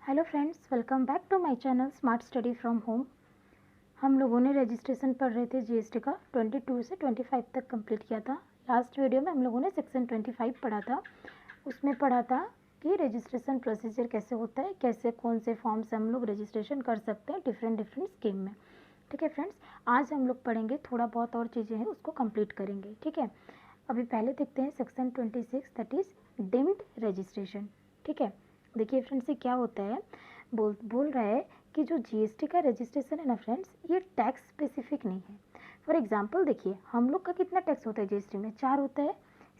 Hello friends, welcome back to my channel smart study from home. हम लोगों ने registration पढ़ रहे थे जीएसटी का 22 से 25 तक कंप्लीट किया था। लास्ट वीडियो में हम लोगों ने सेक्शन 25 पढ़ा था। उसमें पढ़ा था कि रजिस्ट्रेशन प्रोसीजर कैसे होता है, कैसे कौन से फॉर्म से हम लोग रजिस्ट्रेशन कर सकते हैं डिफरेंट स्कीम में। ठीक है फ्रेंड्स, आज हम लोग पढ़ेंगे, थोड़ा बहुत और चीज़ें हैं उसको कंप्लीट करेंगे। ठीक है, अभी पहले देखते हैं section 26 that is deemed registration. ठीक है, देखिए फ्रेंड्स, ये क्या होता है, बोल रहा है कि जो जीएसटी का रजिस्ट्रेशन है ना फ्रेंड्स, ये टैक्स स्पेसिफिक नहीं है। फॉर एग्जांपल देखिए, हम लोग का कितना टैक्स होता है जीएसटी में, 4 होता है,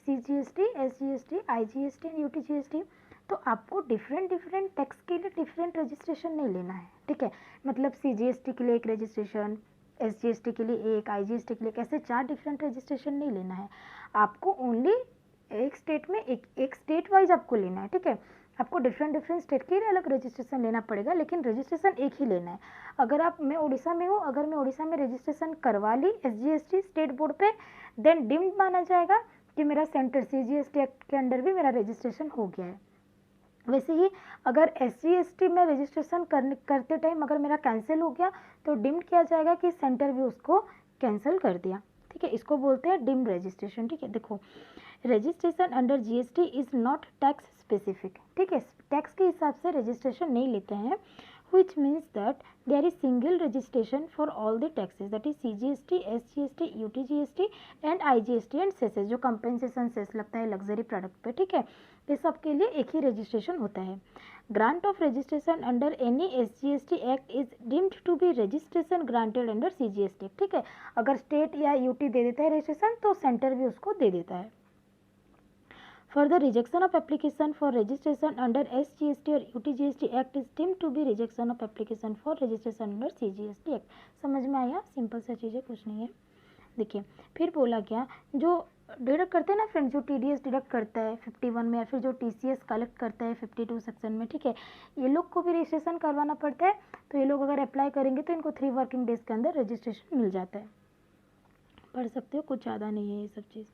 CGST, SGST, IGST and UTGST. तो आपको डिफरेंट टैक्स के लिए डिफरेंट रजिस्ट्रेशन नहीं लेना है। ठीक है, मतलब सीजीएसटी के लिए एक रजिस्ट्रेशन, एसजीएसटी के लिए एक, आईजीएसटी के लिए, कैसे 4 डिफरेंट रजिस्ट्रेशन नहीं लेना है आपको। ओनली एक स्टेट में एक स्टेट वाइज आपको लेना है। ठीक है, आपको डिफरेंट स्टेट के लिए अलग रजिस्ट्रेशन लेना पड़ेगा, लेकिन रजिस्ट्रेशन एक ही लेना है। अगर मैं उड़ीसा में हूँ, अगर मैं उड़ीसा में रजिस्ट्रेशन करवा ली एसजीएसटी स्टेट बोर्ड पे, देन डिम्ड माना जाएगा कि मेरा सेंटर सीजीएसटी एक्ट के अंडर भी मेरा रजिस्ट्रेशन हो गया है। वैसे ही अगर एसजीएसटी में रजिस्ट्रेशन करते टाइम अगर मेरा कैंसिल हो गया तो डिम्ड किया जाएगा कि सेंटर भी उसको कैंसिल कर दिया। ठीक है, इसको बोलते हैं डिम्ड रजिस्ट्रेशन। ठीक है, देखो, registration under GST is not tax specific. ठीक है, टैक्स के हिसाब से रजिस्ट्रेशन नहीं लेते हैं, which means that there is single registration for all the taxes, that is CGST, SGST, UTGST and IGST and सेसेस, जो कंपेंसेशन सेस लगता है लग्जरी प्रोडक्ट पे। ठीक है, ये सब के लिए एक ही रजिस्ट्रेशन होता है। Grant of registration under any SGST act is deemed to be registration granted under CGST। ठीक है, अगर स्टेट या यूटी दे देता है रजिस्ट्रेशन तो सेंटर भी उसको दे देता है। Further, rejection of application for registration under SGST or UTGST Act is deemed to be rejection of application for registration under CGST Act। समझ में आया? सिंपल सा चीज़ है, कुछ नहीं है। देखिए, फिर बोला गया, जो डिडक्ट करते हैं ना फ्रेंड्स, जो टीडीएस डिडक्ट करता है 51 में, या फिर जो टीसीएस कलेक्ट करता है 52 सेक्शन में, ठीक है, ये लोग को भी रजिस्ट्रेशन करवाना पड़ता है। तो ये लोग अगर अप्लाई करेंगे तो इनको 3 वर्किंग डेज के अंदर रजिस्ट्रेशन मिल जाता है। पढ़ सकते हो, कुछ ज़्यादा नहीं है ये सब चीज़।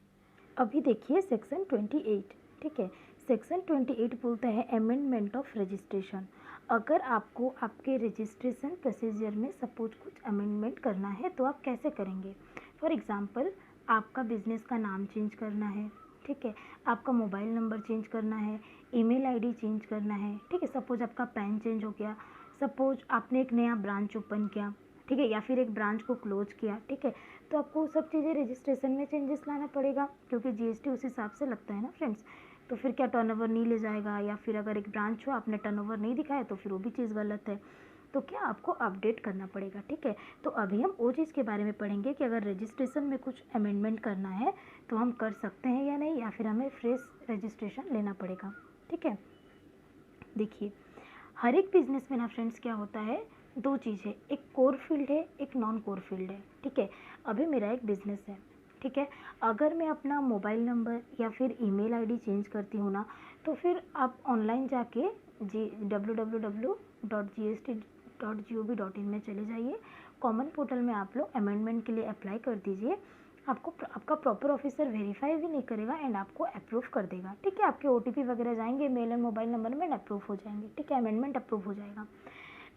अभी देखिए सेक्शन 28। ठीक है, सेक्शन 28 बोलता है अमेंडमेंट ऑफ रजिस्ट्रेशन। अगर आपको आपके रजिस्ट्रेशन प्रोसीजर में सपोज कुछ अमेंडमेंट करना है तो आप कैसे करेंगे। फॉर एग्जांपल, आपका बिजनेस का नाम चेंज करना है। ठीक है, आपका मोबाइल नंबर चेंज करना है, ईमेल आईडी चेंज करना है। ठीक है, सपोज आपका पैन चेंज हो गया, सपोज आपने एक नया ब्रांच ओपन किया, ठीक है, या फिर एक ब्रांच को क्लोज किया। ठीक है, तो आपको सब चीज़ें रजिस्ट्रेशन में चेंजेस लाना पड़ेगा, क्योंकि जीएसटी उस हिसाब से लगता है ना फ्रेंड्स। तो फिर क्या टर्नओवर नहीं ले जाएगा, या फिर अगर एक ब्रांच हो आपने टर्नओवर नहीं दिखाया तो फिर वो भी चीज़ गलत है। तो क्या आपको अपडेट करना पड़ेगा। ठीक है, तो अभी हम वो चीज़ के बारे में पढ़ेंगे कि अगर रजिस्ट्रेशन में कुछ अमेंडमेंट करना है तो हम कर सकते हैं या नहीं, या फिर हमें फ्रेश रजिस्ट्रेशन लेना पड़ेगा। ठीक है, देखिए, हर एक बिजनेस में ना फ्रेंड्स क्या होता है, 2 चीज़ है, एक कोर फील्ड है, एक नॉन कोर फील्ड है। ठीक है, अभी मेरा एक बिजनेस है। ठीक है, अगर मैं अपना मोबाइल नंबर या फिर ईमेल आईडी चेंज करती हूँ ना, तो फिर आप ऑनलाइन जाके www.gst.gov.in में चले जाइए, कॉमन पोर्टल में आप लोग अमेंडमेंट के लिए अप्लाई कर दीजिए। आपको आपका प्रॉपर ऑफिसर वेरीफाई भी नहीं करेगा एंड आपको अप्रूव कर देगा। ठीक है, आपके ओटीपी वगैरह जाएंगे मेल एंड मोबाइल नंबर में, अप्रूव हो जाएंगे। ठीक है, अमेंडमेंट अप्रूव हो जाएगा।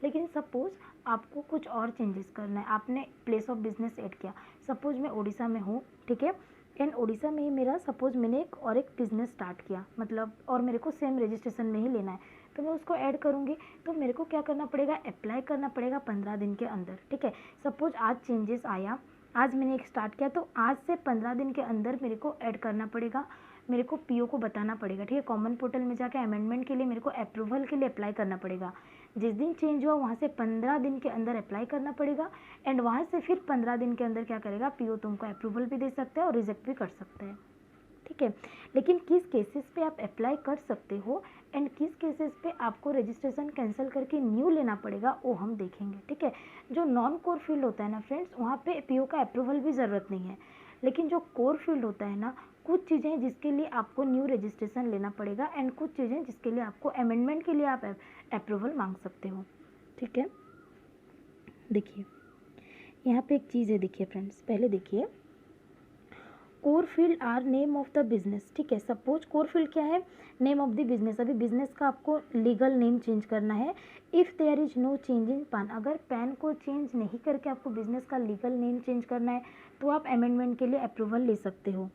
लेकिन सपोज़ आपको कुछ और चेंजेस करना है, आपने प्लेस ऑफ बिजनेस ऐड किया। सपोज़ मैं उड़ीसा में हूँ, ठीक है, एंड उड़ीसा में ही मेरा सपोज़ मैंने एक बिज़नेस स्टार्ट किया, मतलब, और मेरे को सेम रजिस्ट्रेशन में ही लेना है, तो मैं उसको ऐड करूँगी। तो मेरे को क्या करना पड़ेगा, अप्लाई करना पड़ेगा 15 दिन के अंदर। ठीक है, सपोज़ आज चेंजेस आया, आज मैंने एक स्टार्ट किया, तो आज से 15 दिन के अंदर मेरे को ऐड करना पड़ेगा, मेरे को पीओ को बताना पड़ेगा। ठीक है, कॉमन पोर्टल में जाकर अमेंडमेंट के लिए मेरे को अप्रूवल के लिए अप्लाई करना पड़ेगा। जिस दिन चेंज हुआ वहाँ से 15 दिन के अंदर अप्लाई करना पड़ेगा, एंड वहाँ से फिर 15 दिन के अंदर क्या करेगा, पीओ तुमको अप्रूवल भी दे सकता है और रिजेक्ट भी कर सकता है। ठीक है, लेकिन किस केसेस पे आप अप्लाई कर सकते हो एंड किस केसेस पे आपको रजिस्ट्रेशन कैंसिल करके न्यू लेना पड़ेगा, वो हम देखेंगे। ठीक है, जो नॉन कोर फील्ड होता है ना फ्रेंड्स, वहाँ पे पीओ का अप्रूवल भी ज़रूरत नहीं है, लेकिन जो कोर फील्ड होता है ना, कुछ चीज़ें जिसके लिए आपको न्यू रजिस्ट्रेशन लेना पड़ेगा एंड कुछ चीज़ें जिसके लिए आपको अमेंडमेंट के लिए आप अप्रूवल मांग सकते हो। ठीक है, देखिए यहाँ पे एक चीज़ है, देखिए फ्रेंड्स, पहले देखिए, core field are name of the business, ठीक है। सपोज कोर फील्ड क्या है, नेम ऑफ द बिजनेस। अभी बिजनेस का आपको लीगल नेम चेंज करना है। If there is no change in PAN, अगर पैन को चेंज नहीं करके आपको बिजनेस का लीगल नेम चेंज करना है तो आप अमेंडमेंट के लिए अप्रूवल ले सकते हो।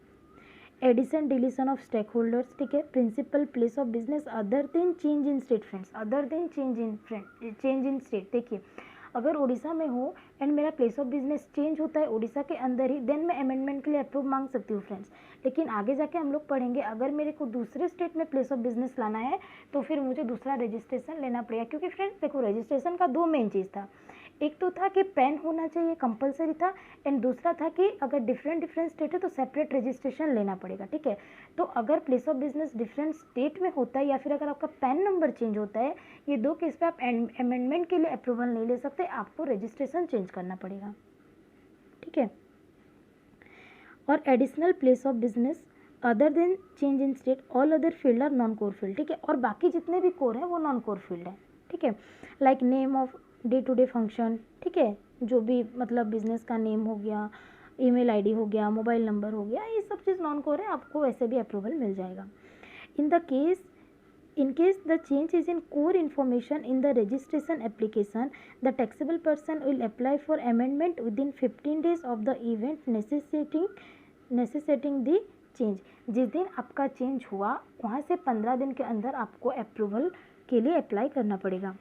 Addition deletion of stake holders, ठीक है। Principal place of business other than change in state, friends other than change in state. देखिए अगर उड़ीसा में हो एंड मेरा प्लेस ऑफ बिजनेस चेंज होता है उड़ीसा के अंदर ही, देन मैं अमेंडमेंट के लिए अप्रूव मांग सकती हूँ फ्रेंड्स। लेकिन आगे जाके हम लोग पढ़ेंगे अगर मेरे को दूसरे स्टेट में प्लेस ऑफ बिजनेस लाना है तो फिर मुझे दूसरा रजिस्ट्रेशन लेना पड़ेगा। क्योंकि फ्रेंड्स देखो रजिस्ट्रेशन का दो मेन चीज़ था, एक तो था कि पैन होना चाहिए कंपलसरी था, एंड दूसरा था कि अगर डिफरेंट स्टेट है तो सेपरेट रजिस्ट्रेशन लेना पड़ेगा, ठीक है। तो अगर place of business different state में होता है या फिर अगर आपका पैन नंबर चेंज होता है, ये दो केस पे आप अमेंडमेंट के लिए अप्रूवल नहीं ले सकते, आपको रजिस्ट्रेशन चेंज करना पड़ेगा, ठीक है। और additional place of business other than change in state all other field are non core field, ठीक है। और बाकी जितने भी कोर हैं वो नॉन कोर फील्ड है, ठीक है। Like name of day to day function, ठीक है, जो भी मतलब बिजनेस का नेम हो गया, ईमेल आईडी हो गया, मोबाइल नंबर हो गया, ये सब चीज़ नॉन कोर है, आपको वैसे भी अप्रूवल मिल जाएगा। In case the change is in core information in the registration application, the taxable person will apply for amendment within 15 days of the event necessitating the change। जिस दिन आपका चेंज हुआ वहाँ से 15 दिन के अंदर आपको अप्रूवल के लिए अप्लाई करना पड़ेगा।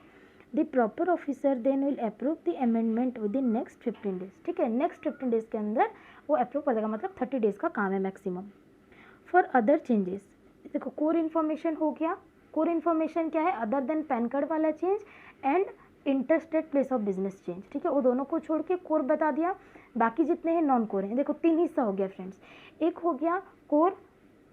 The proper officer then will approve the amendment within next 15 days, ठीक है। नेक्स्ट 15 डेज के अंदर वो अप्रूव कर देगा, मतलब 30 डेज का काम है मैक्सिमम। फॉर अदर चेंजेस, देखो कोर इन्फॉर्मेशन हो गया, कोर इन्फॉर्मेशन क्या है, अदर देन पैन कार्ड वाला change and interstate place of business change, ठीक है। वो दोनों को छोड़ के कोर बता दिया, बाकी जितने हैं नॉन कोर हैं। देखो 3 हिस्सा हो गया फ्रेंड्स, एक हो गया कोर,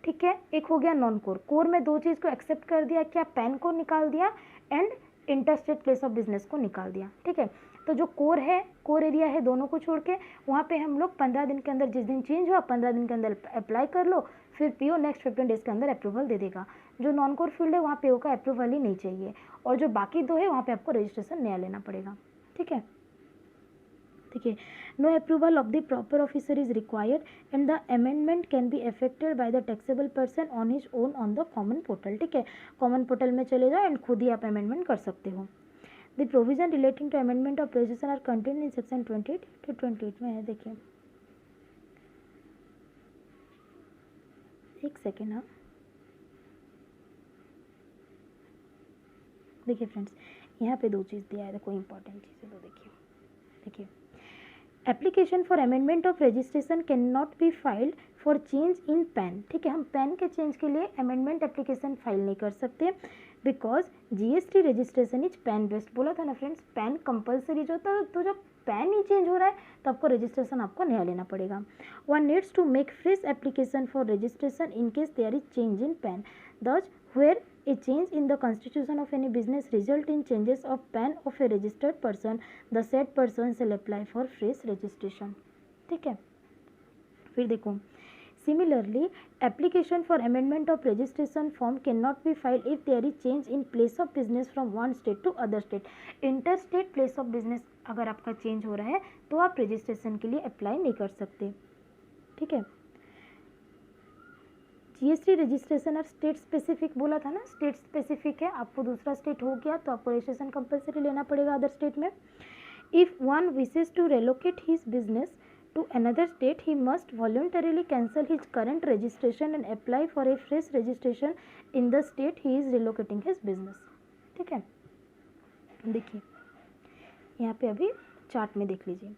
ठीक है, एक हो गया नॉन कोर। कोर में दो चीज़ को एक्सेप्ट कर दिया, क्या पैन को निकाल दिया and interstate place of business को निकाल दिया, ठीक है। तो जो कोर है, कोर एरिया है, दोनों को छोड़ के वहाँ पे हम लोग 15 दिन के अंदर, जिस दिन चेंज हुआ 15 दिन के अंदर अप्लाई कर लो, फिर पीओ नेक्स्ट 15 डेज के अंदर अप्रूवल दे देगा। जो नॉन कोर फील्ड है वहाँ पीओ का अप्रूवल ही नहीं चाहिए, और जो बाकी दो है वहाँ पे आपको रजिस्ट्रेशन नया लेना पड़ेगा, ठीक है। देखिए no approval of the proper officer is required and the amendment can be effected by the taxable person on his own on the common portal, ठीक है। कॉमन पोर्टल में चले जाओ एंड खुद ही आप अमेंडमेंट कर सकते हो। The provision relating to amendment of registration are contained in section 28 to 28 में है। देखिए एक सेकेंड, हाँ देखिए फ्रेंड्स यहाँ पे दो चीज़ दिया है, देखो इंपॉर्टेंट चीज़ें तो देखिए application for amendment of registration can not be filed for change in pan, ठीक है। हम पैन के चेंज के लिए अमेंडमेंट एप्लीकेशन फाइल नहीं कर सकते because GST registration is pan based. बोला था ना फ्रेंड्स, पैन कंपलसरी जो था, तो जब पैन ही चेंज हो रहा है तो आपको रजिस्ट्रेशन आपको नया लेना पड़ेगा। One needs to make fresh application for registration in case there is change in PAN. दस where a change in the constitution of any business result in changes of PAN of a registered person, the said person shall apply for fresh registration, ठीक है। फिर देखो similarly application for amendment of registration form cannot be filed if there is change in place of business from one state to other state। interstate place of business अगर आपका change हो रहा है तो आप रजिस्ट्रेशन के लिए अप्लाई नहीं कर सकते, ठीक है। जीएसटी रजिस्ट्रेशन और स्टेट स्पेसिफिक बोला था ना, स्टेट स्पेसिफिक है, आपको दूसरा स्टेट हो गया तो आपको रजिस्ट्रेशन कंपलसरी लेना पड़ेगा अदर स्टेट में। If one wishes to relocate his business to another state he must voluntarily cancel his current registration and apply for a fresh registration in the state he is relocating his business, ठीक है। देखिए यहाँ पे अभी chart में देख लीजिए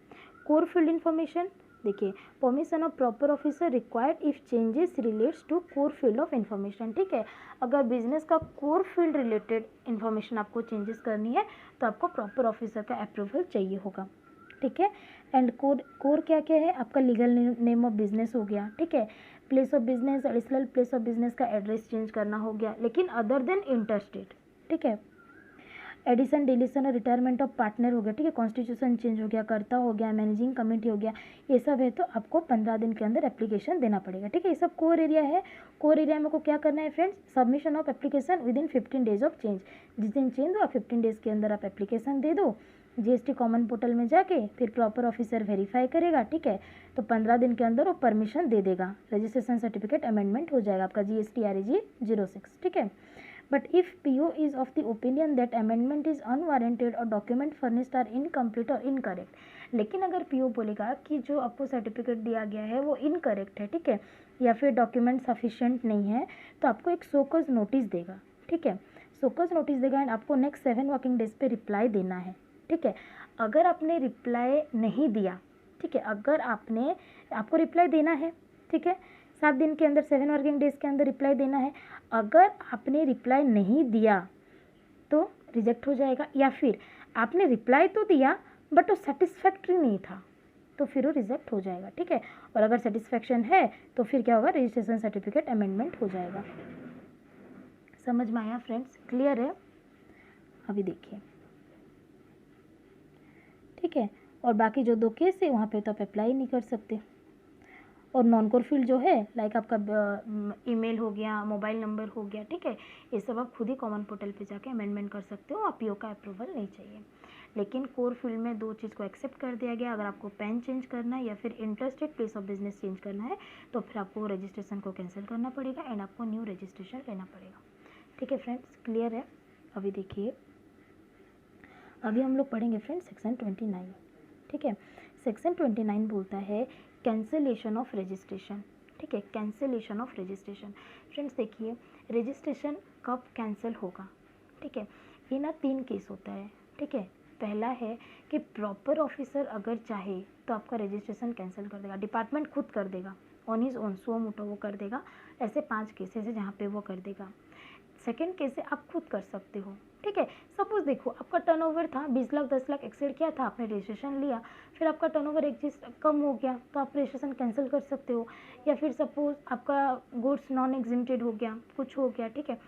core field information, देखिए permission of proper officer required if changes relates to core field of information, ठीक है। अगर बिजनेस का कोर फील्ड रिलेटेड इंफॉर्मेशन आपको चेंजेस करनी है तो आपको प्रॉपर ऑफिसर का अप्रूवल चाहिए होगा, ठीक है। एंड कोर क्या क्या है, आपका लीगल नेम ऑफ बिजनेस हो गया, ठीक है। Place of business, additional place of business का एड्रेस चेंज करना हो गया, लेकिन अदर देन इंटरस्टेट, ठीक है। एडिशन, डिलीशन और रिटायरमेंट ऑफ पार्टनर हो गया, ठीक है, कॉन्स्टिट्यूशन चेंज हो गया, कर्ता हो गया, मैनेजिंग कमेटी हो गया, ये सब है तो आपको 15 दिन के अंदर एप्लीकेशन देना पड़ेगा, ठीक है। ये सब कोर एरिया है। कोर एरिया में को क्या करना है friends, submission of application with in 15 days of change, जिस दिन चेंज हुआ 15 डेज के अंदर आप एप्लीकेशन दे दो जीएसटी कॉमन पोर्टल में जाके, फिर प्रॉपर ऑफिसर वेरीफाई करेगा, ठीक है, तो 15 दिन के अंदर वो परमिशन दे देगा, रजिस्ट्रेशन सर्टिफिकेट अमेंडमेंट हो जाएगा आपका GST RAG 06, ठीक है। But if PO is of the opinion that amendment is unwarranted और डॉक्यूमेंट फर्निश्ड आर इनकम्प्लीट और इनकरेक्ट, लेकिन अगर PO बोलेगा कि जो आपको सर्टिफिकेट दिया गया है वो इनकरेक्ट है, ठीक है, या फिर डॉक्यूमेंट सफिशिएंट नहीं है, तो आपको एक शोकॉज नोटिस देगा, ठीक है, शोकॉज नोटिस देगा एंड आपको नेक्स्ट 7 वर्किंग डेज पे रिप्लाई देना है, ठीक है। अगर आपने रिप्लाई नहीं दिया, ठीक है, अगर आपको रिप्लाई देना है, ठीक है, 7 दिन के अंदर 7 वर्किंग डेज के अंदर रिप्लाई देना है। अगर आपने रिप्लाई नहीं दिया तो रिजेक्ट हो जाएगा, या फिर आपने रिप्लाई तो दिया बट वो सेटिस्फैक्ट्री नहीं था तो फिर वो रिजेक्ट हो जाएगा, ठीक है। और अगर सेटिस्फैक्शन है तो फिर क्या होगा, रजिस्ट्रेशन सर्टिफिकेट अमेंडमेंट हो जाएगा। समझ में आया फ्रेंड्स, क्लियर है? अभी देखिए, ठीक है, और बाकी जो 2 केस है वहाँ पे तो आप अप्लाई नहीं कर सकते। और नॉन कोर फील्ड जो है लाइक आपका ईमेल हो गया, मोबाइल नंबर हो गया, ठीक है, ये सब आप खुद ही कॉमन पोर्टल पे जाके अमेंडमेंट कर सकते हो, आप PO का अप्रूवल नहीं चाहिए। लेकिन कोर फील्ड में 2 चीज़ को एक्सेप्ट कर दिया गया, अगर आपको पैन चेंज करना है या फिर interstate place of business change करना है तो फिर आपको रजिस्ट्रेशन को कैंसिल करना पड़ेगा एंड आपको न्यू रजिस्ट्रेशन लेना पड़ेगा, ठीक है फ्रेंड्स, क्लियर है? अभी देखिए, अभी हम लोग पढ़ेंगे फ्रेंड्स सेक्शन 29, ठीक है। सेक्शन 29 बोलता है कैंसिलेशन ऑफ रजिस्ट्रेशन, ठीक है, कैंसिलेशन ऑफ रजिस्ट्रेशन। फ्रेंड्स देखिए, रजिस्ट्रेशन कब कैंसिल होगा, ठीक है, ये ना 3 केस होता है, ठीक है। पहला है कि प्रॉपर ऑफिसर अगर चाहे तो आपका रजिस्ट्रेशन कैंसिल कर देगा, डिपार्टमेंट खुद कर देगा, ऑन हिज ओन, सो मोटो वो कर देगा। ऐसे 5 केसेस है जहाँ पे वो कर देगा। सेकेंड केस है आप खुद कर सकते हो, ठीक है। सपोज देखो आपका टर्नओवर था 20 लाख 10 लाख एक्सेड किया था, आपने रजिस्ट्रेशन लिया, फिर आपका टर्नओवर एग्जिस्ट कम हो गया तो आप रजिस्ट्रेशन कैंसिल कर सकते हो। या फिर सपोज आपका गुड्स नॉन एग्जिम्प्टेड हो गया, कुछ हो गया, ठीक है,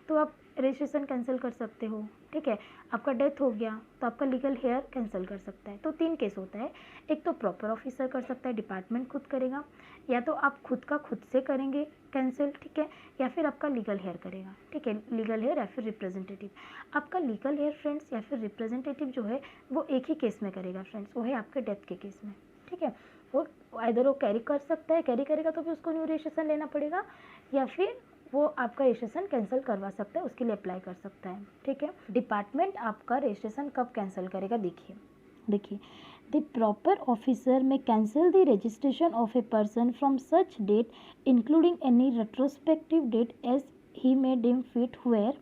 तो आप रजिस्ट्रेशन कैंसिल कर सकते हो, ठीक है। आपका डेथ हो गया तो आपका लीगल हेयर कैंसिल कर सकता है। तो 3 केस होता है, एक तो प्रॉपर ऑफिसर कर सकता है, डिपार्टमेंट खुद करेगा, या तो आप खुद का खुद से करेंगे कैंसिल, ठीक है, या फिर आपका लीगल हेयर करेगा, ठीक है, लीगल हेयर या फिर रिप्रेजेंटेटिव। आपका लीगल हेयर फ्रेंड्स या फिर रिप्रेजेंटेटिव जो है वो एक ही केस में करेगा फ्रेंड्स, वो है आपके डेथ के केस में, ठीक है। वो आइदर वो कैरी कर सकता है, कैरी करेगा तो फिर उसको न्यू रजिस्ट्रेशन लेना पड़ेगा, या फिर वो आपका रजिस्ट्रेशन कैंसिल करवा सकता है, उसके लिए अप्लाई कर सकता है, ठीक है। डिपार्टमेंट आपका रजिस्ट्रेशन कब कैंसिल करेगा, देखिए the proper officer may cancel the registration of a person from such date including any retrospective date as he may deem fit where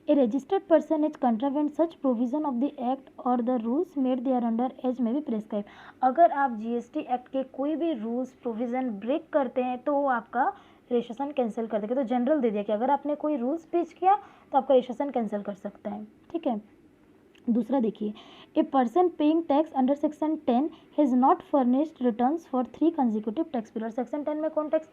a registered person as contravened such provision of the act or the rules made thereunder as may be prescribe. अगर आप GST act के कोई भी rules provision break करते हैं तो वो आपका रजिस्ट्रेशन कैंसिल कर देगा। तो जनरल दे दिया कि अगर आपने कोई रूल्स ब्रीच किया तो आपका रजिस्ट्रेशन कैंसिल कर सकता है, ठीक है। दूसरा देखिए, a person paying tax under section 10 has not furnished returns for 3 consecutive tax period. Section 10 में कौन टैक्स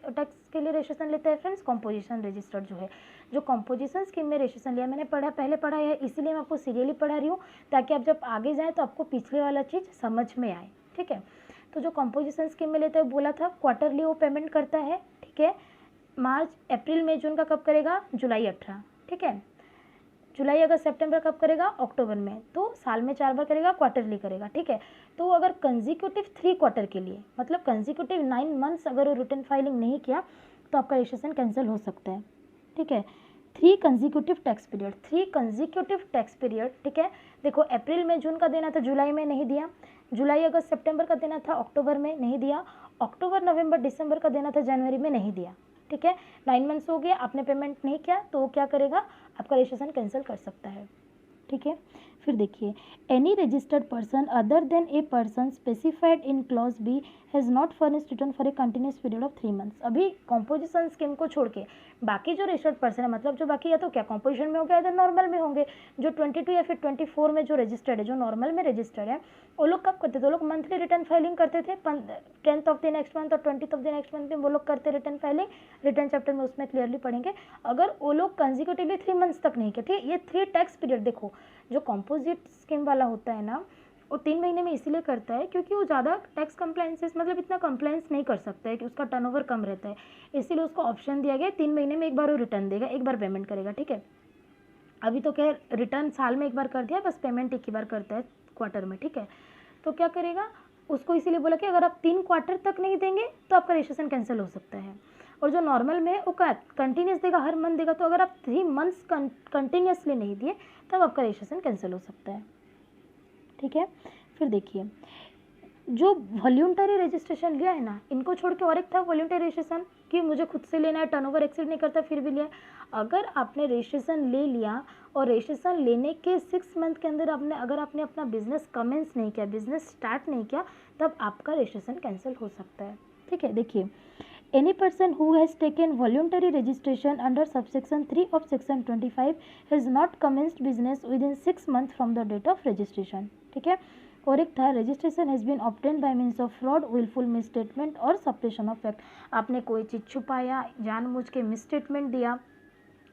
के लिए रजिस्ट्रेशन लेता है फ्रेंड्स, कॉम्पोजिशन रजिस्टर्ड जो है, जो कॉम्पोजिशन स्कीम में रजिस्ट्रेशन लिया, मैंने पहले पढ़ा है, इसीलिए मैं आपको सीरियली पढ़ा रही हूँ ताकि आप जब आगे जाएँ तो आपको पिछले वाला चीज़ समझ में आए, ठीक है। तो जो कॉम्पोजिशन स्कीम में लेता है बोला था क्वार्टरली वो पेमेंट करता है, ठीक है। मार्च अप्रैल मई जून का कब करेगा, जुलाई 18, ठीक है। जुलाई अगस्त सितंबर कब करेगा, अक्टूबर में। तो साल में 4 बार करेगा, क्वार्टरली करेगा, ठीक है। तो अगर कंजिक्यूटिव 3 क्वार्टर के लिए मतलब कंजिक्यूटिव 9 मंथ्स अगर वो रिटर्न फाइलिंग नहीं किया तो आपका रजिस्ट्रेशन कैंसिल हो सकता है, ठीक है। 3 कंजिक्यूटिव टैक्स पीरियड, ठीक है। देखो अप्रैल में जून का देना था, जुलाई में नहीं दिया, जुलाई अगस्त सितंबर का देना था, अक्टूबर में नहीं दिया, अक्टूबर नवंबर दिसंबर का देना था, जनवरी में नहीं दिया, ठीक है। 9 मंथ्स हो गया, आपने पेमेंट नहीं किया तो वो क्या करेगा, आपका रजिस्ट्रेशन कैंसिल कर सकता है, ठीक है। फिर देखिए, any registered person other than a person specified in clause B has not furnished return for a continuous period of 3 months. अभी कॉम्पोजिशन स्कीम को छोड़ के बाकी जो रजिस्टर्ड पर्सन है, मतलब जो बाकी या तो क्या कॉम्पोजिशन में हो गया या नॉर्मल में होंगे, जो 22 या फिर 24 में जो रजिस्टर्ड है, जो नॉर्मल में रजिस्टर्ड है, वो लोग कब करते थे, वो लोग मंथली रिटर्न फाइलिंग करते थे, 10th of the next month और 20th of the next month में वो लोग करते रिटर्न फाइलिंग, रिटर्न चैप्टर में उसमें क्लियरली पढ़ेंगे। अगर वो लोग कंजिक्यूटिवली 3 मंथ्स तक नहीं किया, ठीक है, ये 3 टैक्स पीरियड देखो, जो कंपोजिट स्कीम वाला होता है ना, वो 3 महीने में इसीलिए करता है क्योंकि वो ज़्यादा टैक्स कंप्लायंसेस मतलब इतना कंप्लायंस नहीं कर सकता है कि उसका टर्नओवर कम रहता है, इसीलिए उसको ऑप्शन दिया गया 3 महीने में एक बार वो रिटर्न देगा, एक बार पेमेंट करेगा, ठीक है। अभी तो क्या रिटर्न साल में एक बार कर दिया, बस पेमेंट एक ही बार करता है क्वार्टर में, ठीक है। तो क्या करेगा, उसको इसीलिए बोला कि अगर आप 3 क्वार्टर तक नहीं देंगे तो आपका रजिस्ट्रेशन कैंसिल हो सकता है। और जो नॉर्मल में वो कंटिन्यूस देगा, हर मंथ देगा, तो अगर आप 3 मंथ्स कंटिन्यूसली नहीं दिए तब आपका रजिस्ट्रेशन कैंसिल हो सकता है, ठीक है। फिर देखिए, जो वॉल्यूंटरी रजिस्ट्रेशन लिया है ना, इनको छोड़ के और एक था वॉल्यूंटरी रजिस्ट्रेशन कि मुझे खुद से लेना है, टर्नओवर एक्सीड नहीं करता फिर भी लिया। अगर आपने रजिस्ट्रेशन ले लिया और रजिस्ट्रेशन लेने के 6 मंथ के अंदर अगर आपने अपना बिजनेस कमेंस नहीं किया, बिजनेस स्टार्ट नहीं किया, तब आपका रजिस्ट्रेशन कैंसिल हो सकता है, ठीक है। देखिए, any person who has taken voluntary registration under subsection 3 of section 25 has not commenced business within 6 months from the date of registration, ठीक है। और एक था registration has been obtained by means of fraud, wilful misstatement और suppression of fact. आपने कोई चीज़ छुपाया, जानबूझ के मिसस्टेटमेंट दिया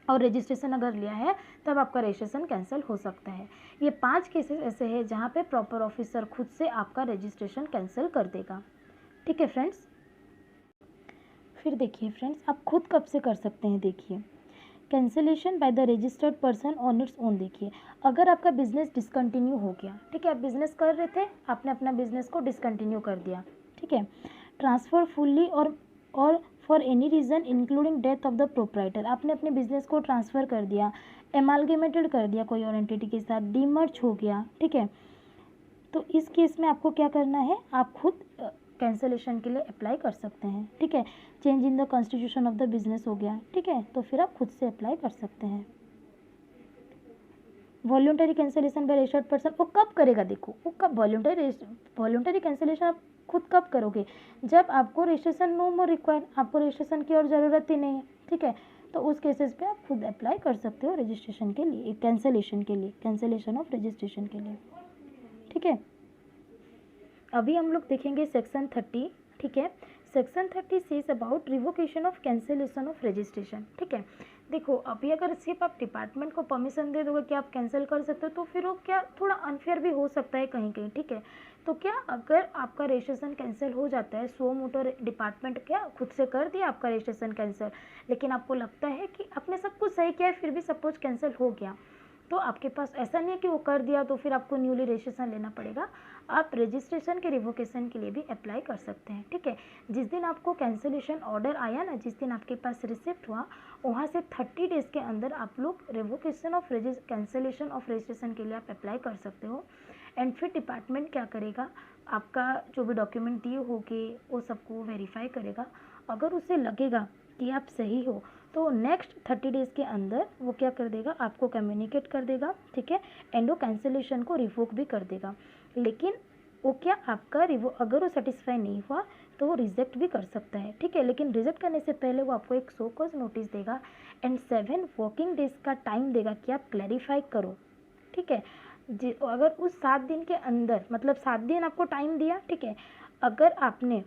और रजिस्ट्रेशन अगर लिया है तब आपका रजिस्ट्रेशन कैंसिल हो सकता है। ये 5 केसेस ऐसे हैं जहाँ पे प्रॉपर ऑफिसर खुद से आपका रजिस्ट्रेशन कैंसिल कर देगा, ठीक है फ्रेंड्स। फिर देखिए फ्रेंड्स, आप खुद कब से कर सकते हैं, देखिए cancellation by the registered person on its own. देखिए, अगर आपका बिजनेस डिसकंटिन्यू हो गया, ठीक है, आप बिजनेस कर रहे थे, आपने अपना बिजनेस को डिसकंटिन्यू कर दिया, ठीक है, ट्रांसफ़र फुल्ली और for any reason including death of the proprietor, आपने अपने बिजनेस को ट्रांसफ़र कर दिया, एमालगेमेटेड कर दिया कोई और एंटिटी के साथ, डीमर्ज हो गया, ठीक है, तो इस केस में आपको क्या करना है, आप खुद कैंसिलेशन के लिए अप्लाई कर सकते हैं, ठीक है। Change in the constitution of the business हो गया, ठीक है, तो फिर आप खुद से अप्लाई कर सकते हैं। Voluntary cancellation by registered person वो कब करेगा, देखो वो कब वॉल्यूंटरी कैंसिलेशन आप खुद कब करोगे, जब आपको रजिस्ट्रेशन नो मोर रिक्वायर्ड, आपको रजिस्ट्रेशन की और ज़रूरत ही नहीं है, ठीक है, तो उस केसेस पे आप खुद अप्लाई कर सकते हो रजिस्ट्रेशन के लिए, कैंसिलेशन के लिए, कैंसिलेशन ऑफ रजिस्ट्रेशन के लिए, ठीक है। अभी हम लोग देखेंगे सेक्शन 30, ठीक है। Section 30 says about revocation of cancellation of registration, ठीक है। देखो, अभी अगर सिर्फ आप डिपार्टमेंट को परमिशन दे दोगे कि आप कैंसिल कर सकते हो, तो फिर वो क्या थोड़ा अनफेयर भी हो सकता है कहीं कहीं, ठीक है। तो क्या अगर आपका रजिस्ट्रेशन कैंसिल हो जाता है, सो मोटर डिपार्टमेंट क्या खुद से कर दिया आपका रजिस्ट्रेशन कैंसिल, लेकिन आपको लगता है कि आपने सब कुछ सही किया है फिर भी सपोज कैंसिल हो गया, तो आपके पास ऐसा नहीं है कि वो कर दिया तो फिर आपको न्यूली रजिस्ट्रेशन लेना पड़ेगा, आप रजिस्ट्रेशन के रिवोकेशन के लिए भी अप्लाई कर सकते हैं, ठीक है। जिस दिन आपको कैंसिलेशन ऑर्डर आया ना, जिस दिन आपके पास रिसिप्ट हुआ, वहाँ से 30 डेज़ के अंदर आप लोग revocation of cancellation of registration के लिए आप अप्लाई कर सकते हो। एंड फिर डिपार्टमेंट क्या करेगा, आपका जो भी डॉक्यूमेंट दिए होंगे वो सबको वेरीफाई करेगा, अगर उसे लगेगा कि आप सही हो तो नेक्स्ट 30 डेज़ के अंदर वो क्या कर देगा, आपको कम्युनिकेट कर देगा, ठीक है, एंड वो कैंसिलेशन को रिवोक भी कर देगा। लेकिन वो क्या आपका अगर वो सेटिस्फाई नहीं हुआ तो वो रिजेक्ट भी कर सकता है, ठीक है, लेकिन रिजेक्ट करने से पहले वो आपको एक शो कॉज नोटिस देगा एंड 7 वर्किंग डेज का टाइम देगा कि आप क्लैरिफाई करो, ठीक है। अगर उस 7 दिन के अंदर, मतलब 7 दिन आपको टाइम दिया, ठीक है, अगर आपने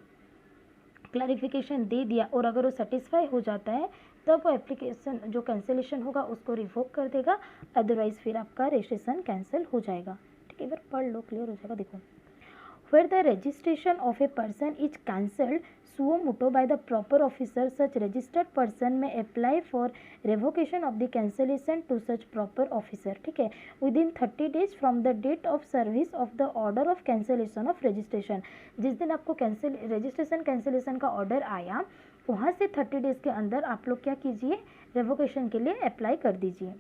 क्लैरिफिकेशन दे दिया और अगर वो सेटिस्फाई हो जाता है तब वो एप्लीकेशन जो कैंसिलेशन होगा उसको रिवोक कर देगा, अदरवाइज फिर आपका रजिस्ट्रेशन कैंसिल हो जाएगा, ठीक है। एक बार पढ़ लो, क्लियर हो जाएगा। देखो, where the registration of a person is cancelled suo motu by the proper officer, such registered person may apply for revocation of the cancellation to such proper officer, ठीक है, within 30 days from the date of service of the order of cancellation of registration। जिस दिन आपको registration cancellation का order आया वहाँ से 30 days के अंदर आप लोग क्या कीजिए, रेवोकेशन के लिए अप्लाई कर दीजिए।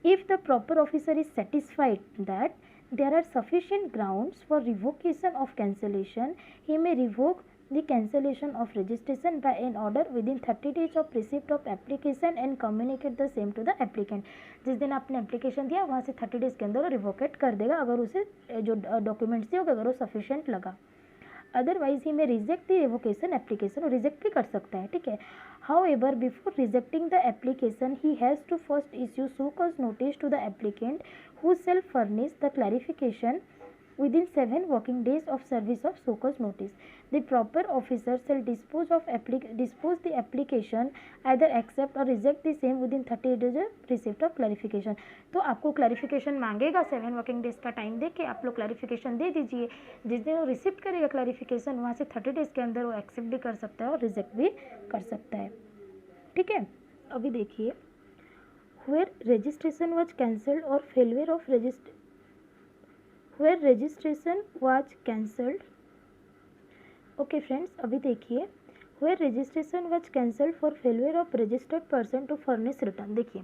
If the proper officer is satisfied that there are sufficient grounds for revocation of cancellation, he may revoke the cancellation of registration by an order within 30 days of receipt of application and communicate the same to the applicant। जिस दिन आपने application दिया वहाँ से 30 days के अंदर रिवोकेट कर देगा अगर उसे जो डॉक्यूमेंट्स दिए होगा अगर वो सफिशिएंट लगा, अदरवाइज ही में रिजेक्ट द रिवोकेशन एप्लीकेशन, और रिजेक्ट भी कर सकता है, ठीक है। However, before rejecting the application, he has to first issue show cause notice to the applicant who shall furnish the clarification within 7 working days of service of so-called notice. The proper officer shall dispose the application, either accept or reject the same within 30 days of receipt of clarification. तो आपको clarification मांगेगा, 7 working days का time दे के आप लोग clarification दे दीजिए. जिस दिन वो रिसीव करेगा क्लैरिफिकेशन, वहाँ से 30 डेज के अंदर वो एक्सेप्ट भी कर सकता है और रिजेक्ट भी कर सकता है. ठीक है. अभी देखिए, where registration was cancelled or failure of where registration was cancelled. Okay friends, अभी देखिए, where registration was cancelled for failure of registered person to furnish return. देखिए,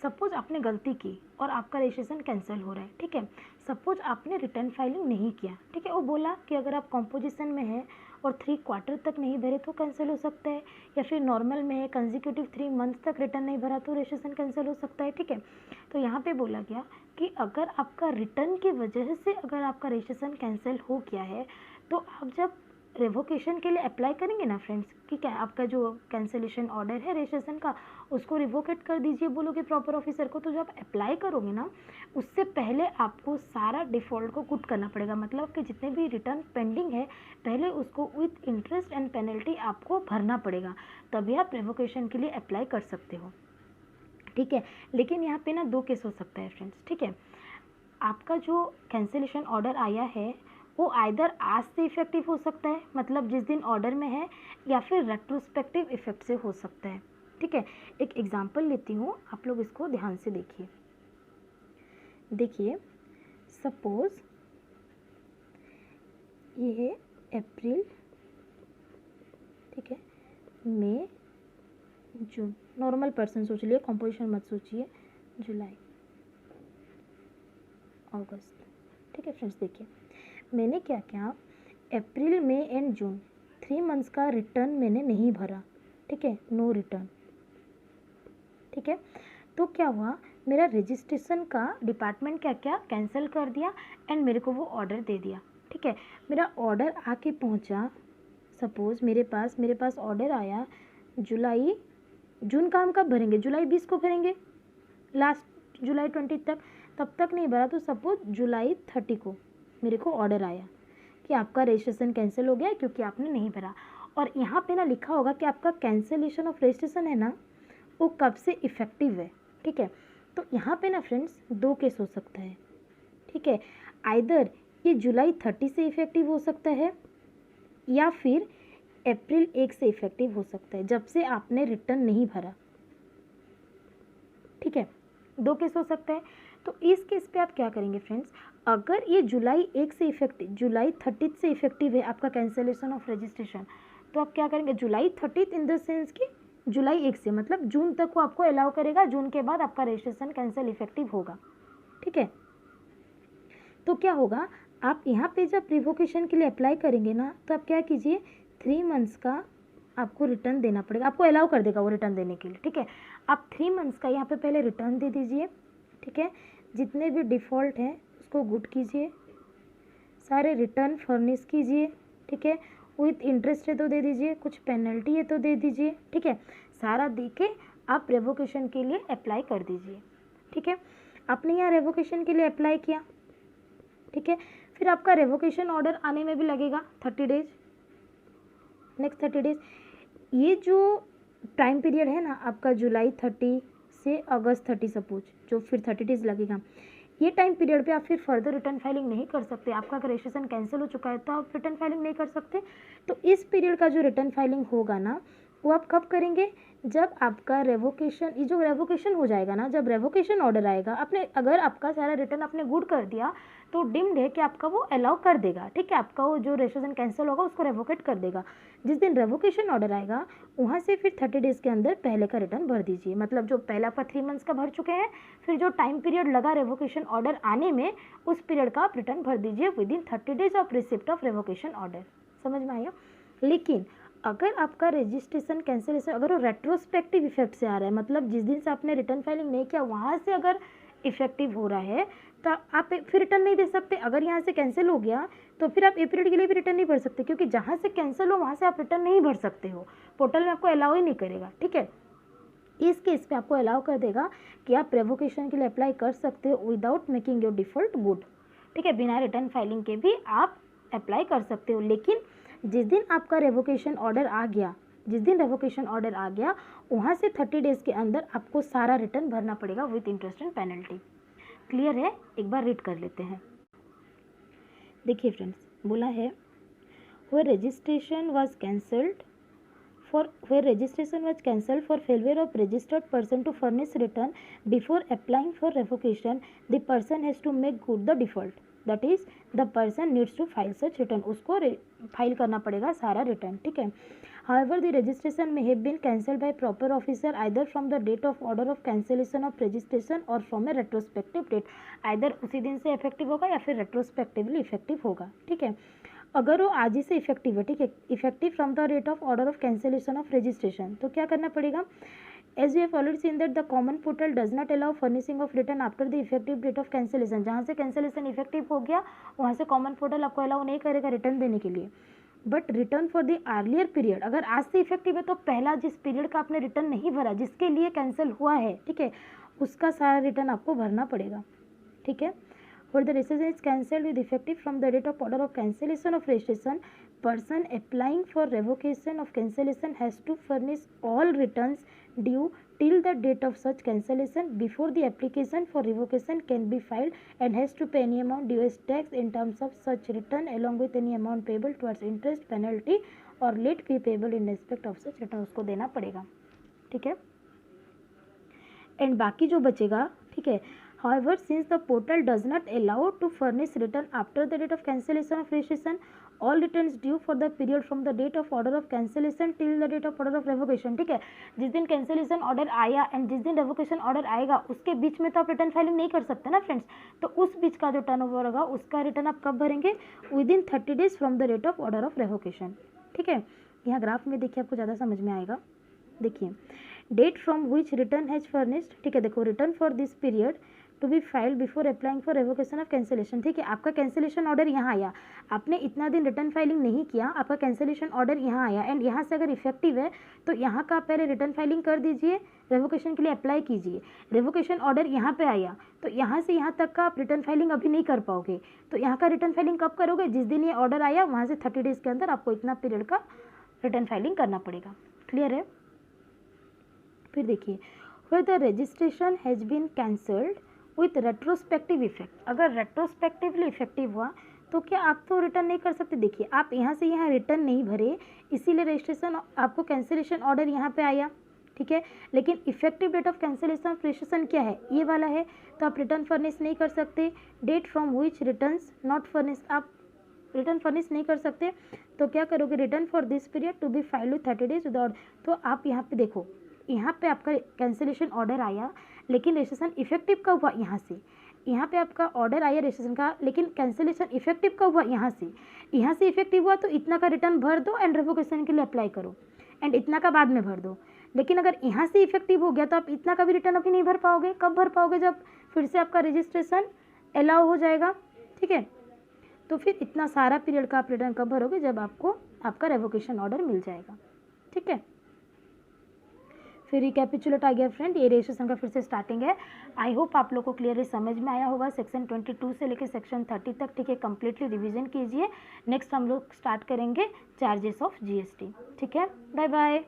सपोज आपने गलती की और आपका रजिस्ट्रेशन कैंसिल हो रहा है. ठीक है. सपोज आपने रिटर्न फाइलिंग नहीं किया. ठीक है. वो बोला कि अगर आप कॉम्पोजिशन में है और 3 क्वार्टर तक नहीं भरे तो कैंसिल हो सकता है, या फिर नॉर्मल में है कंजिक्यूटिव 3 मंथ्स तक रिटर्न नहीं भरा तो रजिस्ट्रेशन कैंसिल हो सकता है. ठीक है. तो यहाँ पे बोला गया कि अगर आपका रिटर्न की वजह से अगर आपका रजिस्ट्रेशन कैंसिल हो गया है, तो आप जब रिवोकेशन के लिए अप्लाई करेंगे ना फ्रेंड्स, कि क्या आपका जो कैंसिलेशन ऑर्डर है रजिस्ट्रेशन का, उसको रिवोकेट कर दीजिए बोलोगे प्रॉपर ऑफिसर को. तो जब अप्लाई करोगे ना, उससे पहले आपको सारा डिफ़ॉल्ट को गुड करना पड़ेगा. मतलब कि जितने भी रिटर्न पेंडिंग है, पहले उसको विथ इंटरेस्ट एंड पेनल्टी आपको भरना पड़ेगा, तभी आप रिवोकेशन के लिए अप्लाई कर सकते हो. ठीक है. लेकिन यहाँ पे ना 2 केस हो सकता है फ्रेंड्स. ठीक है. आपका जो कैंसिलेशन ऑर्डर आया है वो आइदर आज से इफेक्टिव हो सकता है, मतलब जिस दिन ऑर्डर में है, या फिर रेट्रोस्पेक्टिव इफेक्ट से हो सकता है. ठीक है. एक एग्जांपल लेती हूँ, आप लोग इसको ध्यान से देखिए. देखिए, सपोज ये है अप्रैल, ठीक है, मई, जून. नॉर्मल पर्सन सोच लिए, कॉम्पोजिशन मत सोचिए. जुलाई, अगस्त. ठीक है फ्रेंड्स. देखिए, मैंने क्या किया, April, May and June 3 months का रिटर्न मैंने नहीं भरा. ठीक है. No return. ठीक है. तो क्या हुआ, मेरा रजिस्ट्रेशन का डिपार्टमेंट क्या क्या कैंसिल कर दिया एंड मेरे को वो ऑर्डर दे दिया. ठीक है. मेरा ऑर्डर आके पहुंचा, सपोज मेरे पास ऑर्डर आया जुलाई, जून का हम कब भरेंगे, जुलाई 20 को भरेंगे, लास्ट जुलाई 20 तक, तब तक नहीं भरा. तो सपोज जुलाई 30 को मेरे को ऑर्डर आया कि आपका रजिस्ट्रेशन कैंसिल हो गया क्योंकि आपने नहीं भरा. और यहाँ पे ना लिखा होगा कि आपका कैंसिलेशन ऑफ रजिस्ट्रेशन है ना, वो कब से इफेक्टिव है. ठीक है. तो यहाँ पे ना फ्रेंड्स 2 केस हो सकता है. ठीक है. आइदर ये जुलाई 30 से इफेक्टिव हो सकता है, या फिर अप्रैल 1 से इफेक्टिव हो सकता है, जब से आपने रिटर्न नहीं भरा. ठीक है. 2 केस हो सकता है. तो इस केस पे आप क्या करेंगे फ्रेंड्स, अगर ये जुलाई 1 से इफेक्टिव, जुलाई 30 से इफेक्टिव है आपका कैंसिलेशन ऑफ रजिस्ट्रेशन, तो आप क्या करेंगे, जुलाई 30 इन द सेंस कि जुलाई 1 से, मतलब जून तक वो आपको अलाउ करेगा. जून के बाद आपका रजिस्ट्रेशन कैंसिल इफेक्टिव होगा. ठीक है. तो क्या होगा, आप यहाँ पे जब रिवोकेशन के लिए अप्लाई करेंगे ना, तो आप क्या कीजिए, 3 मंथ्स का आपको रिटर्न देना पड़ेगा. आपको अलाउ कर देगा वो रिटर्न देने के लिए. ठीक है. आप 3 मंथ्स का यहाँ पे पहले रिटर्न दे दीजिए. ठीक है. जितने भी डिफ़ॉल्ट हैं उसको गुड कीजिए, सारे रिटर्न फर्निश कीजिए. ठीक है. विथ इंटरेस्ट है तो दे दीजिए, कुछ पेनल्टी है तो दे दीजिए. ठीक है. सारा दे के आप रेवोकेशन के लिए अप्लाई कर दीजिए. ठीक है. आपने यहाँ रेवोकेशन के लिए अप्लाई किया. ठीक है. फिर आपका रेवोकेशन ऑर्डर आने में भी लगेगा 30 डेज, नेक्स्ट 30 डेज. ये जो टाइम पीरियड है ना आपका, जुलाई 30 से अगस्त 30 सपोज, जो फिर 30 डेज लगेगा, ये टाइम पीरियड पे आप फिर फर्दर रिटर्न फाइलिंग नहीं कर सकते. आपका रजिस्ट्रेशन कैंसिल हो चुका है तो आप रिटर्न फाइलिंग नहीं कर सकते. तो इस पीरियड का जो रिटर्न फाइलिंग होगा ना, वो आप कब करेंगे, जब आपका रेवोकेशन, ये जो रेवोकेशन हो जाएगा ना, जब रेवोकेशन ऑर्डर आएगा, आपने अगर आपका सारा रिटर्न आपने गुड कर दिया तो डिम्ड है कि आपका वो अलाउ कर देगा. ठीक है. आपका वो जो रजिस्ट्रेशन कैंसिल होगा उसको रेवोकेट कर देगा. जिस दिन रेवोकेशन ऑर्डर आएगा वहाँ से फिर 30 डेज़ के अंदर पहले का रिटर्न भर दीजिए. मतलब जो पहले आपका 3 मंथ्स का भर चुके हैं, फिर जो टाइम पीरियड लगा रेवोकेशन ऑर्डर आने में, उस पीरियड का आप रिटर्न भर दीजिए with in 30 days of receipt of revocation order. समझ में आया. लेकिन अगर आपका रजिस्ट्रेशन कैंसिलेशन अगर वो रेट्रोस्पेक्टिव इफेक्ट से आ रहा है, मतलब जिस दिन से आपने रिटर्न फाइलिंग नहीं किया वहाँ से अगर इफेक्टिव हो रहा है, तो आप फिर रिटर्न नहीं दे सकते. अगर यहाँ से कैंसिल हो गया तो फिर आप ए पीरियड के लिए भी रिटर्न नहीं भर सकते, क्योंकि जहाँ से कैंसिल हो वहाँ से आप रिटर्न नहीं भर सकते हो. पोर्टल में आपको अलाउ ही नहीं करेगा. ठीक है. इस केस पे आपको अलाउ कर देगा कि आप रेवोकेशन के लिए अप्लाई कर सकते हो without making your default good. ठीक है, बिना रिटर्न फाइलिंग के भी आप अप्लाई कर सकते हो। लेकिन जिस दिन आपका रेवोकेशन ऑर्डर आ गया, जिस दिन रेवोकेशन ऑर्डर आ गया वहाँ से 30 डेज़ के अंदर आपको सारा रिटर्न भरना पड़ेगा with interest and penalty. Clear है? एक बार रीड कर लेते हैं। देखिए फ्रेंड्स, बोला है where registration was cancelled for failure of registered person to furnish return before applying for revocation, the person has to make good the default, that is the person needs to file such return। उसको file करना पड़ेगा सारा return, ठीक है। However, the registration may have been cancelled by proper officer either from the date of order of cancellation of registration or from a retrospective date। either उसी दिन से effective होगा या फिर रेट्रोस्पेक्टिवली इफेक्टिव होगा, ठीक है। अगर वो आज ही से इफेक्टिव है, ठीक है, effective from the date of order of cancellation of registration, तो क्या करना पड़ेगा? As you have already seen that the common portal does not allow furnishing of return after the effective date of cancellation. जहाँ से cancellation effective हो गया वहाँ से कॉमन पोर्टल आपको अलाउ नहीं करेगा रिटर्न देने के लिए। But return for the earlier period, अगर आज से इफेक्टिव है तो पहला जिस पीरियड का आपने रिटर्न नहीं भरा, जिसके लिए कैंसिल हुआ है, ठीक है, उसका सारा रिटर्न आपको भरना पड़ेगा, ठीक है। For the registration is cancelled with effective from the date of order of cancellation of registration, person applying for revocation of cancellation has to furnish all returns due till the date of such cancellation before the application for revocation can be filed and has to pay any amount due as tax in terms of such return along with any amount payable towards interest, penalty or late fee payable in respect of such return। उसको देना पड़ेगा, ठीक है। And बाकी जो बचेगा, ठीक है, however since the portal does not allow to furnish return after the date of cancellation of registration, all returns due for the period from the date of order of cancellation till the date of order of revocation, ठीक है। जिस दिन cancellation order आया and जिस दिन revocation order आएगा उसके बीच में तो आप रिटर्न फाइलिंग नहीं कर सकते ना फ्रेंड्स, तो उस बीच का जो टर्नओवर होगा उसका रिटर्न आप कब भरेंगे? Within 30 days from the date of order of revocation, ठीक है। यहाँ ग्राफ में देखिए आपको ज़्यादा समझ में आएगा। देखिए date from which return has furnished, ठीक है, देखो return for this period to be filed before applying for revocation of cancellation, ठीक है। आपका कैंसिलेशन ऑर्डर यहाँ आया, आपने इतना दिन रिटर्न फाइलिंग नहीं किया, आपका कैंसिलेशन ऑर्डर यहाँ आया एंड यहाँ से अगर इफेक्टिव है तो यहाँ का पहले रिटर्न फाइलिंग कर दीजिए, रेवोकेशन के लिए अप्लाई कीजिए। रेवोकेशन ऑर्डर यहाँ पे आया तो यहाँ से यहाँ तक का आप रिटर्न फाइलिंग अभी नहीं कर पाओगे, तो यहाँ का रिटर्न फाइलिंग कब करोगे? जिस दिन ये ऑर्डर आया वहाँ से 30 डेज़ के अंदर आपको इतना पीरियड का रिटर्न फाइलिंग करना पड़ेगा। क्लियर है? फिर देखिए where the registration has been cancelled with retrospective effect, अगर रेट्रोस्पेक्टिवली इफेक्टिव हुआ तो क्या आप तो रिटर्न नहीं कर सकते? देखिए आप यहाँ से यहाँ रिटर्न नहीं भरे, इसीलिए रजिस्ट्रेशन आपको कैंसिलेशन ऑर्डर यहाँ पे आया, ठीक है, लेकिन effective date of cancellation of registration क्या है? ये वाला है, तो आप रिटर्न फर्निश नहीं कर सकते। Date from which returns not furnish, आप रिटर्न फर्निश नहीं कर सकते, तो क्या करोगे? Return for this period to be filed with 30 days without, तो आप यहाँ पे देखो, यहाँ पे आपका कैंसिलेशन ऑर्डर आया लेकिन रजिस्ट्रेशन इफेक्टिव कब हुआ? यहाँ से। यहाँ पे आपका ऑर्डर आया रजिस्ट्रेशन का लेकिन कैंसिलेशन इफेक्टिव कब हुआ? यहाँ से। यहाँ से इफेक्टिव हुआ तो इतना का रिटर्न भर दो एंड रेवोकेशन के लिए अप्लाई करो एंड इतना का बाद में भर दो। लेकिन अगर यहाँ से इफेक्टिव हो गया तो आप इतना का भी रिटर्न अभी नहीं भर पाओगे। कब भर पाओगे? जब फिर से आपका रजिस्ट्रेशन अलाउ हो जाएगा, ठीक है। तो फिर इतना सारा पीरियड का आप रिटर्न कब भरोगे? जब आपको आपका रेवोकेशन ऑर्डर मिल जाएगा, ठीक है। फिर रिकैपिचुलेट आ गया फ्रेंड, ये रजिस्ट्रेशन का फिर से स्टार्टिंग है। आई होप आप लोग को क्लियरली समझ में आया होगा सेक्शन 22 से लेकर सेक्शन 30 तक, ठीक है। कम्प्लीटली रिवीजन कीजिए। नेक्स्ट हम लोग स्टार्ट करेंगे चार्जेस ऑफ जीएसटी, ठीक है। Bye bye.